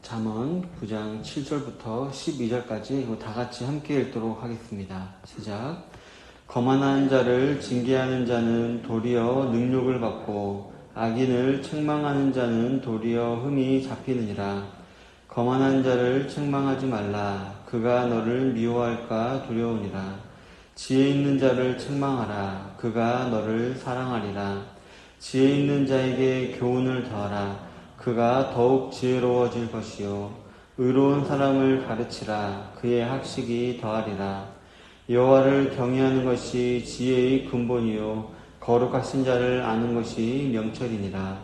잠언 9장 7절부터 12절까지 다 같이 함께 읽도록 하겠습니다. 시작. 거만한 자를 징계하는 자는 도리어 능욕을 받고 악인을 책망하는 자는 도리어 흠이 잡히느니라. 거만한 자를 책망하지 말라. 그가 너를 미워할까 두려우니라. 지혜 있는 자를 책망하라. 그가 너를 사랑하리라. 지혜 있는 자에게 교훈을 더하라. 그가 더욱 지혜로워질 것이요 의로운 사람을 가르치라. 그의 학식이 더하리라. 여호와를 경외하는 것이 지혜의 근본이요 거룩하신 자를 아는 것이 명철이니라.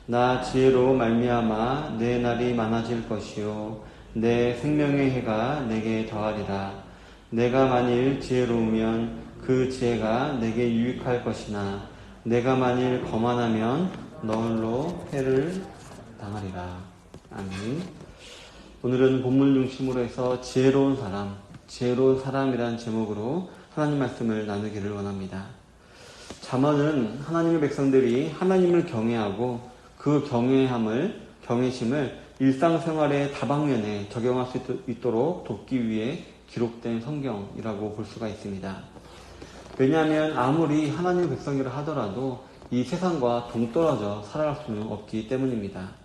나 지혜로 말미암아 내 날이 많아질 것이요 내 생명의 해가 내게 더하리라. 내가 만일 지혜로우면 그 지혜가 내게 유익할 것이나 내가 만일 거만하면 너홀로 해를 당하리라. 아멘. 오늘은 본문 중심으로 해서 지혜로운 사람이라는 제목으로 하나님 말씀을 나누기를 원합니다. 잠언은 하나님의 백성들이 하나님을 경외하고 그 경외심을 일상생활의 다방면에 적용할 수 있도록 돕기 위해 기록된 성경이라고 볼 수가 있습니다. 왜냐하면 아무리 하나님의 백성이라 하더라도 이 세상과 동떨어져 살아갈 수는 없기 때문입니다.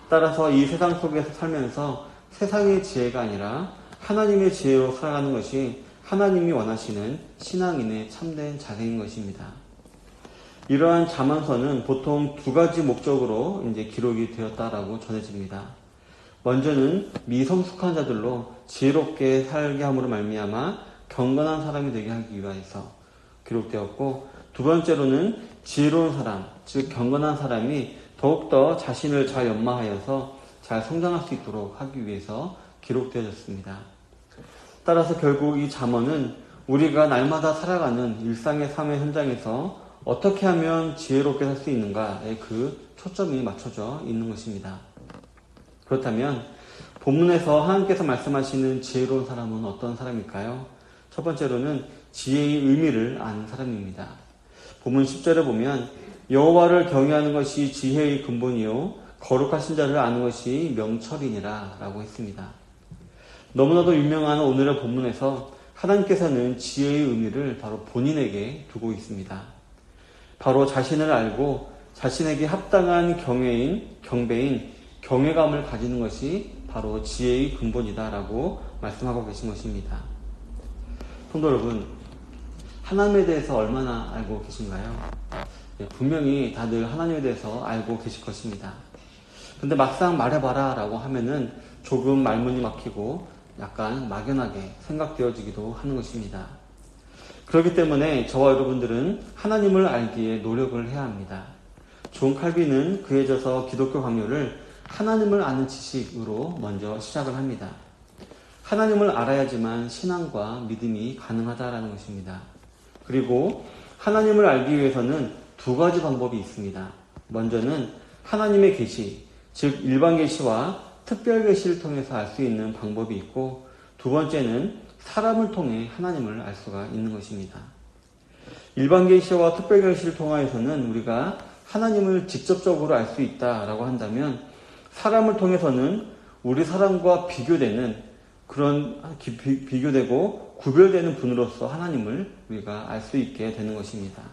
따라서 이 세상 속에서 살면서 세상의 지혜가 아니라 하나님의 지혜로 살아가는 것이 하나님이 원하시는 신앙인의 참된 자세인 것입니다. 이러한 잠언서는 보통 두 가지 목적으로 기록이 되었다라고 전해집니다. 먼저는 미성숙한 자들로 지혜롭게 살게 함으로 말미암아 경건한 사람이 되게 하기 위해서 기록되었고, 두 번째로는 지혜로운 사람, 즉 경건한 사람이 더욱더 자신을 잘 연마하여서 잘 성장할 수 있도록 하기 위해서 기록되어졌습니다. 따라서 결국 이 잠언은 우리가 날마다 살아가는 일상의 삶의 현장에서 어떻게 하면 지혜롭게 살 수 있는가에 그 초점이 맞춰져 있는 것입니다. 그렇다면 본문에서 하나님께서 말씀하시는 지혜로운 사람은 어떤 사람일까요? 첫 번째로는 지혜의 의미를 아는 사람입니다. 본문 10절에 보면 여호와를 경외하는 것이 지혜의 근본이요 거룩하신 자를 아는 것이 명철이니라 라고 했습니다. 너무나도 유명한 오늘의 본문에서 하나님께서는 지혜의 의미를 바로 본인에게 두고 있습니다. 바로 자신을 알고 자신에게 합당한 경배인 경외감을 가지는 것이 바로 지혜의 근본이다 라고 말씀하고 계신 것입니다. 성도 여러분, 하나님에 대해서 얼마나 알고 계신가요? 분명히 다들 하나님에 대해서 알고 계실 것입니다. 근데 막상 말해봐라 라고 하면은 조금 말문이 막히고 약간 막연하게 생각되어지기도 하는 것입니다. 그렇기 때문에 저와 여러분들은 하나님을 알기에 노력을 해야 합니다. 존 칼빈은 그에 져서 기독교 강요를 하나님을 아는 지식으로 먼저 시작을 합니다. 하나님을 알아야지만 신앙과 믿음이 가능하다라는 것입니다. 그리고 하나님을 알기 위해서는 두 가지 방법이 있습니다. 먼저는 하나님의 계시, 즉 일반 계시와 특별 계시를 통해서 알 수 있는 방법이 있고, 두 번째는 사람을 통해 하나님을 알 수가 있는 것입니다. 일반 계시와 특별 계시를 통하여서는 우리가 하나님을 직접적으로 알 수 있다라고 한다면, 사람을 통해서는 우리 사람과 비교되고 구별되는 분으로서 하나님을 우리가 알 수 있게 되는 것입니다.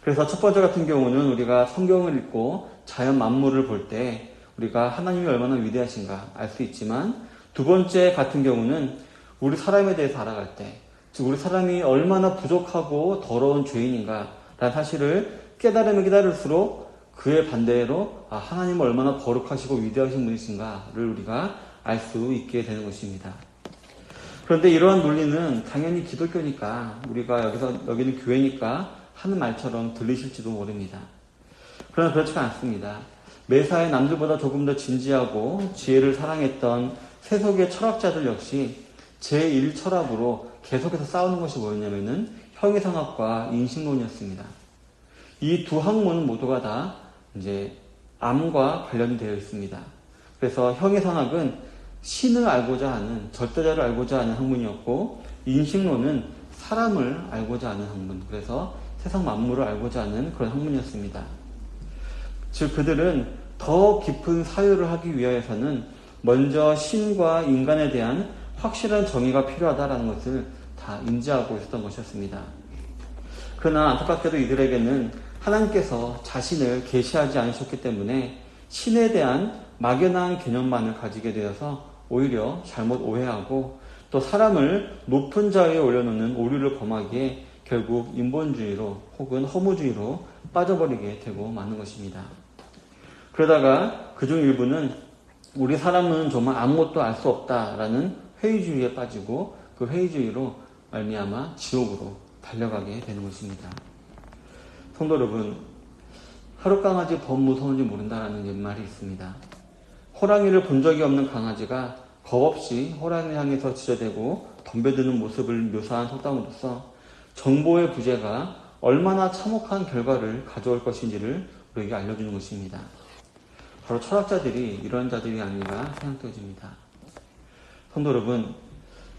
그래서 첫 번째 같은 경우는 우리가 성경을 읽고 자연 만물을 볼 때 우리가 하나님이 얼마나 위대하신가 알 수 있지만, 두 번째 같은 경우는 우리 사람에 대해서 알아갈 때, 즉 우리 사람이 얼마나 부족하고 더러운 죄인인가 라는 사실을 깨달으면 깨달을수록 그의 반대로 하나님은 얼마나 거룩하시고 위대하신 분이신가를 우리가 알 수 있게 되는 것입니다. 그런데 이러한 논리는 당연히 기독교니까, 우리가 여기는 교회니까 하는 말처럼 들리실지도 모릅니다. 그러나 그렇지가 않습니다. 매사에 남들보다 조금 더 진지하고 지혜를 사랑했던 세속의 철학자들 역시 제1철학으로 계속해서 싸우는 것이 뭐였냐면은 형이상학과 인식론이었습니다. 이 두 학문은 모두가 다 암과 관련이 되어 있습니다. 그래서 형이상학은 신을 알고자 하는, 절대자를 알고자 하는 학문이었고, 인식론은 사람을 알고자 하는 학문, 그래서 세상 만물을 알고자 하는 그런 학문이었습니다. 즉 그들은 더 깊은 사유를 하기 위하여서는 먼저 신과 인간에 대한 확실한 정의가 필요하다는 것을 다 인지하고 있었던 것이었습니다. 그러나 안타깝게도 이들에게는 하나님께서 자신을 계시하지 않으셨기 때문에 신에 대한 막연한 개념만을 가지게 되어서 오히려 잘못 오해하고 또 사람을 높은 자리에 올려놓는 오류를 범하기에 결국 인본주의로 혹은 허무주의로 빠져버리게 되고 마는 것입니다. 그러다가 그중 일부는 우리 사람은 정말 아무것도 알 수 없다라는 회의주의에 빠지고 그 회의주의로 말미암아 지옥으로 달려가게 되는 것입니다. 성도 여러분, 하루 강아지 더 무서운지 모른다라는 옛말이 있습니다. 호랑이를 본 적이 없는 강아지가 겁없이 호랑이를 향해서 지저대고 덤벼드는 모습을 묘사한 속담으로써 정보의 부재가 얼마나 참혹한 결과를 가져올 것인지를 우리에게 알려주는 것입니다. 바로 철학자들이 이런 자들이 아닌가 생각되어집니다. 성도 여러분,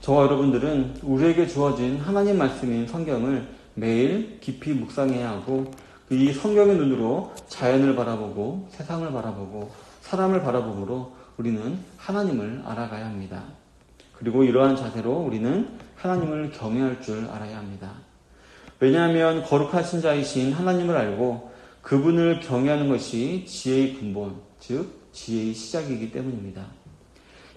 저와 여러분들은 우리에게 주어진 하나님 말씀인 성경을 매일 깊이 묵상해야 하고 이 성경의 눈으로 자연을 바라보고 세상을 바라보고 사람을 바라보므로 우리는 하나님을 알아가야 합니다. 그리고 이러한 자세로 우리는 하나님을 경외할 줄 알아야 합니다. 왜냐하면 거룩하신 자이신 하나님을 알고 그분을 경외하는 것이 지혜의 근본, 즉 지혜의 시작이기 때문입니다.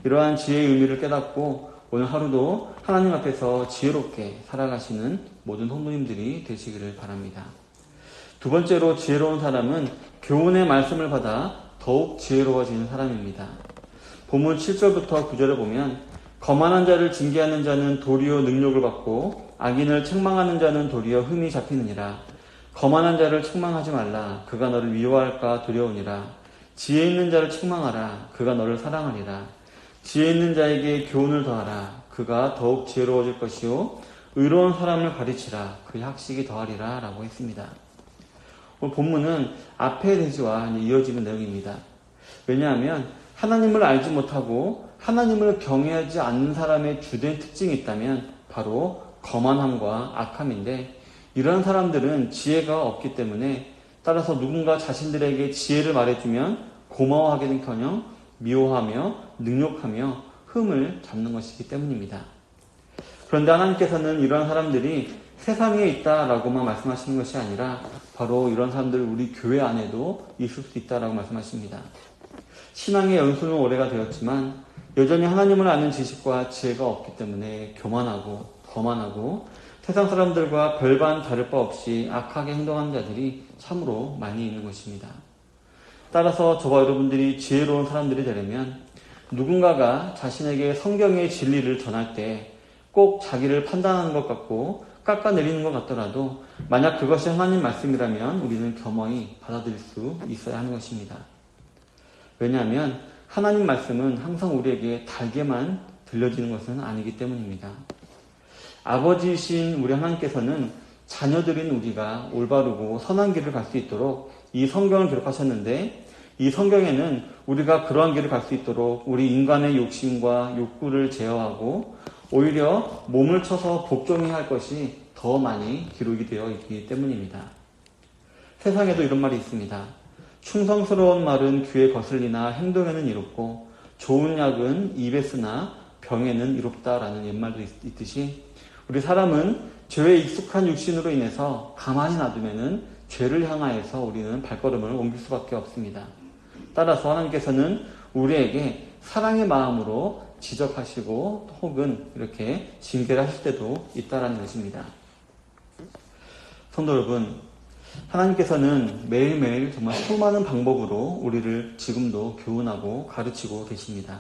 이러한 지혜의 의미를 깨닫고 오늘 하루도 하나님 앞에서 지혜롭게 살아가시는 모든 성도님들이 되시기를 바랍니다. 두 번째로 지혜로운 사람은 교훈의 말씀을 받아 더욱 지혜로워지는 사람입니다. 본문 7절부터 9절을 보면 거만한 자를 징계하는 자는 도리어 능욕을 받고 악인을 책망하는 자는 도리어 흠이 잡히느니라. 거만한 자를 책망하지 말라. 그가 너를 미워할까 두려우니라. 지혜 있는 자를 책망하라. 그가 너를 사랑하리라. 지혜 있는 자에게 교훈을 더하라. 그가 더욱 지혜로워질 것이요 의로운 사람을 가르치라. 그의 학식이 더하리라 라고 했습니다. 오늘 본문은 앞의 대지와 이어지는 내용입니다. 왜냐하면 하나님을 알지 못하고 하나님을 경외하지 않는 사람의 주된 특징이 있다면 바로 거만함과 악함인데 이런 사람들은 지혜가 없기 때문에 따라서 누군가 자신들에게 지혜를 말해주면 고마워하기는커녕 미워하며 능욕하며 흠을 잡는 것이기 때문입니다. 그런데 하나님께서는 이러한 사람들이 세상에 있다라고만 말씀하시는 것이 아니라 바로 이런 사람들 우리 교회 안에도 있을 수 있다라고 말씀하십니다. 신앙의 연수는 오래가 되었지만 여전히 하나님을 아는 지식과 지혜가 없기 때문에 교만하고 거만하고 세상 사람들과 별반 다를 바 없이 악하게 행동하는 자들이 참으로 많이 있는 것입니다. 따라서 저와 여러분들이 지혜로운 사람들이 되려면 누군가가 자신에게 성경의 진리를 전할 때 꼭 자기를 판단하는 것 같고 깎아내리는 것 같더라도 만약 그것이 하나님 말씀이라면 우리는 겸허히 받아들일 수 있어야 하는 것입니다. 왜냐하면 하나님 말씀은 항상 우리에게 달게만 들려지는 것은 아니기 때문입니다. 아버지이신 우리 하나님께서는 자녀들인 우리가 올바르고 선한 길을 갈 수 있도록 이 성경을 기록하셨는데 이 성경에는 우리가 그러한 길을 갈 수 있도록 우리 인간의 욕심과 욕구를 제어하고 오히려 몸을 쳐서 복종해야 할 것이 더 많이 기록이 되어 있기 때문입니다. 세상에도 이런 말이 있습니다. 충성스러운 말은 귀에 거슬리나 행동에는 이롭고 좋은 약은 입에 쓰나 병에는 이롭다라는 옛말도 있듯이 우리 사람은 죄에 익숙한 육신으로 인해서 가만히 놔두면은 죄를 향하여서 우리는 발걸음을 옮길 수밖에 없습니다. 따라서 하나님께서는 우리에게 사랑의 마음으로 지적하시고 혹은 이렇게 징계를 하실 때도 있다라는 것입니다. 성도 여러분, 하나님께서는 매일매일 정말 수많은 방법으로 우리를 지금도 교훈하고 가르치고 계십니다.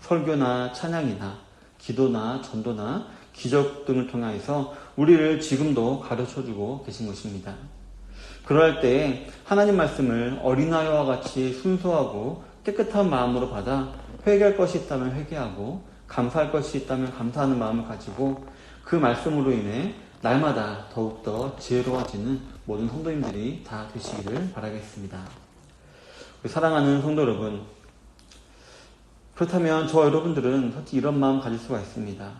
설교나 찬양이나 기도나 전도나 기적 등을 통해서 우리를 지금도 가르쳐주고 계신 것입니다. 그럴 때 하나님 말씀을 어린아이와 같이 순수하고 깨끗한 마음으로 받아 회개할 것이 있다면 회개하고 감사할 것이 있다면 감사하는 마음을 가지고 그 말씀으로 인해 날마다 더욱더 지혜로워지는 모든 성도님들이 다 되시기를 바라겠습니다. 사랑하는 성도 여러분, 그렇다면 저와 여러분들은 솔직히 이런 마음 가질 수가 있습니다.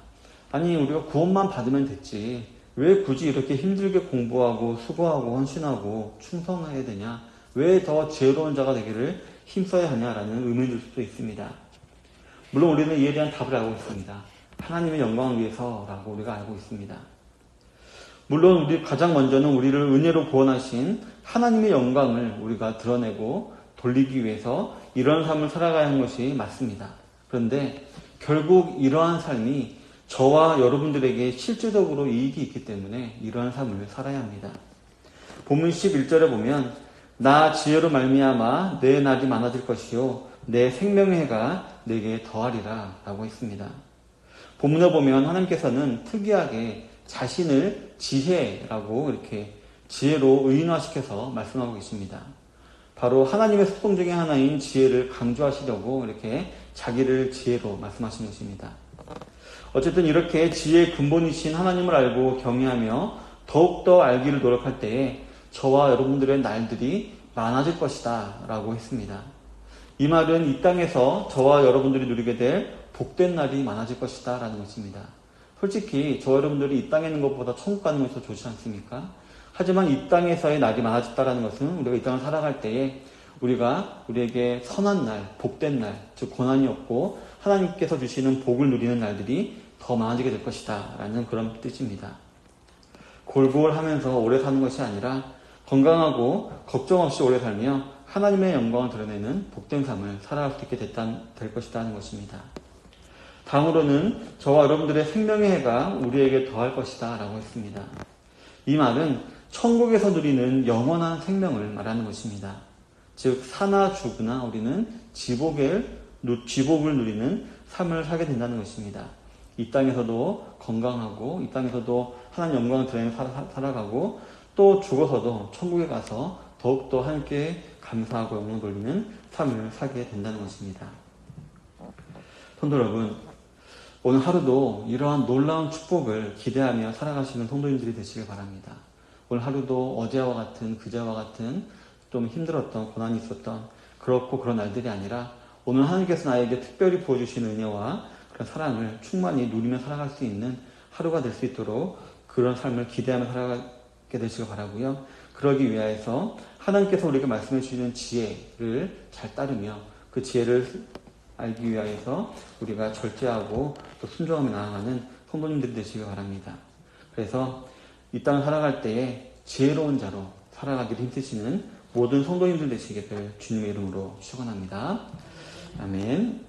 아니 우리가 구원만 받으면 됐지 왜 굳이 이렇게 힘들게 공부하고 수고하고 헌신하고 충성해야 되냐, 왜 더 지혜로운 자가 되기를 힘써야 하냐라는 의문이 들 수도 있습니다. 물론 우리는 이에 대한 답을 알고 있습니다. 하나님의 영광을 위해서라고 우리가 알고 있습니다. 물론 우리 가장 먼저는 우리를 은혜로 구원하신 하나님의 영광을 우리가 드러내고 돌리기 위해서 이런 삶을 살아가야 하는 것이 맞습니다. 그런데 결국 이러한 삶이 저와 여러분들에게 실질적으로 이익이 있기 때문에 이러한 삶을 살아야 합니다. 본문 11절에 보면 나 지혜로 말미암아 내 날이 많아질 것이요 내 생명의 해가 내게 더하리라 라고 했습니다. 본문을 보면 하나님께서는 특이하게 자신을 지혜라고 이렇게 지혜로 의인화시켜서 말씀하고 계십니다. 바로 하나님의 속성 중에 하나인 지혜를 강조하시려고 이렇게 자기를 지혜로 말씀하신 것입니다. 어쨌든 이렇게 지혜의 근본이신 하나님을 알고 경외하며 더욱더 알기를 노력할 때에 저와 여러분들의 날들이 많아질 것이다 라고 했습니다. 이 말은 이 땅에서 저와 여러분들이 누리게 될 복된 날이 많아질 것이다 라는 것입니다. 솔직히 저와 여러분들이 이 땅에 있는 것보다 천국 가는 것이 더 좋지 않습니까? 하지만 이 땅에서의 날이 많아졌다는 것은 우리가 이 땅을 살아갈 때에 우리에게 선한 날, 복된 날, 즉 고난이 없고 하나님께서 주시는 복을 누리는 날들이 더 많아지게 될 것이다 라는 그런 뜻입니다. 골골하면서 오래 사는 것이 아니라 건강하고 걱정 없이 오래 살며 하나님의 영광을 드러내는 복된 삶을 살아갈 수 있게 될 것이다 하는 것입니다. 다음으로는 저와 여러분들의 생명의 해가 우리에게 더할 것이다 라고 했습니다. 이 말은 천국에서 누리는 영원한 생명을 말하는 것입니다. 즉 사나 죽으나 우리는 지복을 누리는 삶을 살게 된다는 것입니다. 이 땅에서도 건강하고 이 땅에서도 하나님 영광을 드러내며 살아가고 또 죽어서도 천국에 가서 더욱더 하나님께 감사하고 영광 돌리는 삶을 살게 된다는 것입니다. 성도 여러분, 오늘 하루도 이러한 놀라운 축복을 기대하며 살아가시는 성도님들이 되시길 바랍니다. 오늘 하루도 어제와 같은 그제와 같은 좀 힘들었던 고난이 있었던 그렇고 그런 날들이 아니라 오늘 하나님께서 나에게 특별히 부어주신 은혜와 그런 사랑을 충만히 누리며 살아갈 수 있는 하루가 될 수 있도록 그런 삶을 기대하며 살아가게 되시길 바라고요. 그러기 위해서 하나님께서 우리에게 말씀해 주시는 지혜를 잘 따르며 그 지혜를 알기 위해서 우리가 절제하고 또 순종하며 나아가는 성도님들이 되시길 바랍니다. 그래서 이 땅을 살아갈 때에 지혜로운 자로 살아가기를 힘쓰시는 모든 성도님들 되시게 될 주님의 이름으로 축원합니다. 아멘.